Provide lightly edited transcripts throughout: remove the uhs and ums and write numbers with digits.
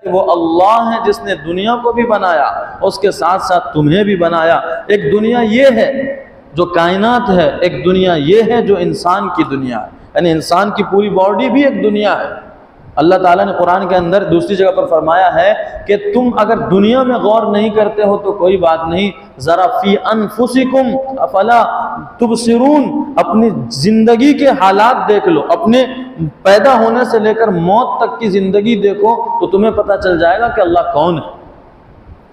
کہ وہ اللہ ہے جس نے دنیا کو بھی بنایا، اس کے ساتھ ساتھ تمہیں بھی بنایا۔ ایک دنیا یہ ہے جو کائنات ہے، ایک دنیا یہ ہے جو انسان کی دنیا ہے، یعنی انسان کی پوری باڈی بھی ایک دنیا ہے۔ اللہ تعالیٰ نے قرآن کے اندر دوسری جگہ پر فرمایا ہے کہ تم اگر دنیا میں غور نہیں کرتے ہو تو کوئی بات نہیں، ذرا فی انفسکم افلا تبصرون، اپنی زندگی کے حالات دیکھ لو، اپنے پیدا ہونے سے لے کر موت تک کی زندگی دیکھو تو تمہیں پتہ چل جائے گا کہ اللہ کون ہے۔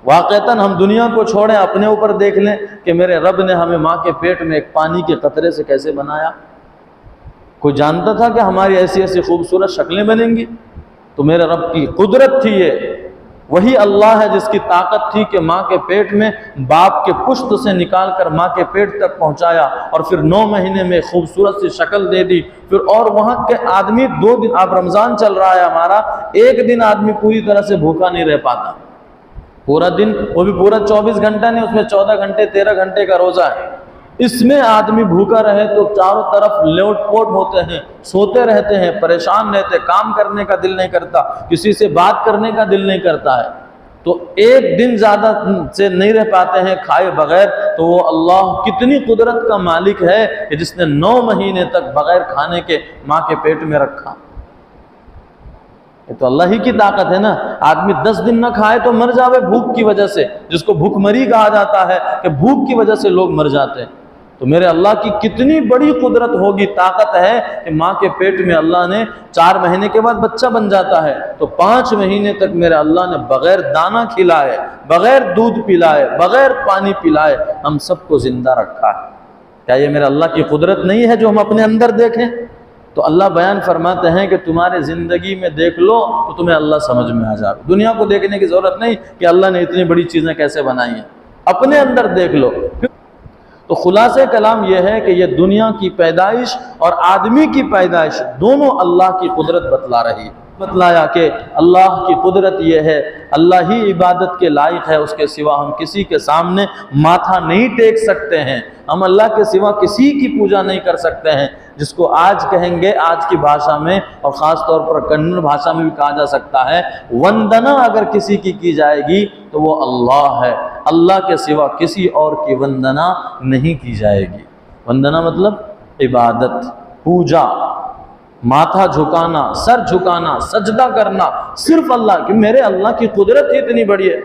واقعتاً ہم دنیا کو چھوڑیں، اپنے اوپر دیکھ لیں کہ میرے رب نے ہمیں ماں کے پیٹ میں ایک پانی کے قطرے سے کیسے بنایا۔ کوئی جانتا تھا کہ ہماری ایسی ایسی خوبصورت شکلیں بنیں گی؟ تو میرے رب کی قدرت تھی یہ، وہی اللہ ہے جس کی طاقت تھی کہ ماں کے پیٹ میں باپ کے پشت سے نکال کر ماں کے پیٹ تک پہنچایا، اور پھر 9 مہینے میں خوبصورت سی شکل دے دی۔ پھر اور وہاں کے آدمی 2 دن، اب رمضان چل رہا ہے ہمارا، 1 دن آدمی پوری طرح سے بھوکا نہیں رہ پاتا، پورا دن، وہ بھی پورا 24 گھنٹہ نہیں، اس میں 14 گھنٹے 13 گھنٹے کا روزہ ہے، اس میں آدمی بھوکا رہے تو چاروں طرف لوٹ پوٹ ہوتے ہیں، سوتے رہتے ہیں، پریشان رہتے، کام کرنے کا دل نہیں کرتا، کسی سے بات کرنے کا دل نہیں کرتا ہے، تو 1 دن زیادہ سے نہیں رہ پاتے ہیں کھائے بغیر۔ تو وہ اللہ کتنی قدرت کا مالک ہے کہ جس نے 9 مہینے تک بغیر کھانے کے ماں کے پیٹ میں رکھا۔ یہ تو اللہ ہی کی طاقت ہے نا۔ آدمی 10 دن نہ کھائے تو مر جاوے بھوک کی وجہ سے، جس کو بھوک مری کہا جاتا ہے کہ بھوک کی وجہ سے لوگ مر جاتے ہیں۔ تو میرے اللہ کی کتنی بڑی قدرت ہوگی، طاقت ہے کہ ماں کے پیٹ میں اللہ نے 4 مہینے کے بعد بچہ بن جاتا ہے، تو 5 مہینے تک میرے اللہ نے بغیر دانہ کھلائے، بغیر دودھ پلائے، بغیر پانی پلائے ہم سب کو زندہ رکھا ہے۔ کیا یہ میرے اللہ کی قدرت نہیں ہے جو ہم اپنے اندر دیکھیں؟ تو اللہ بیان فرماتے ہیں کہ تمہارے زندگی میں دیکھ لو تو تمہیں اللہ سمجھ میں آ جائے۔ دنیا کو دیکھنے کی ضرورت نہیں کہ اللہ نے اتنی بڑی چیزیں کیسے بنائی ہیں، اپنے اندر دیکھ لو۔ تو خلاصہ کلام یہ ہے کہ یہ دنیا کی پیدائش اور آدمی کی پیدائش دونوں اللہ کی قدرت بتلا رہی ہے۔ بتلایا کہ اللہ کی قدرت یہ ہے، اللہ ہی عبادت کے لائق ہے، اس کے سوا ہم کسی کے سامنے ماتھا نہیں ٹیک سکتے ہیں، ہم اللہ کے سوا کسی کی پوجا نہیں کر سکتے ہیں، جس کو آج کہیں گے آج کی بھاشا میں اور خاص طور پر کنڑ بھاشا میں بھی کہا جا سکتا ہے، وندنا اگر کسی کی جائے گی تو وہ اللہ ہے، اللہ کے سوا کسی اور کی وندنا نہیں کی جائے گی۔ وندنا مطلب عبادت، پوجا، ماتھا جھکانا، سر جھکانا، سجدہ کرنا صرف اللہ کی۔ میرے اللہ کی قدرت ہی اتنی بڑی ہے،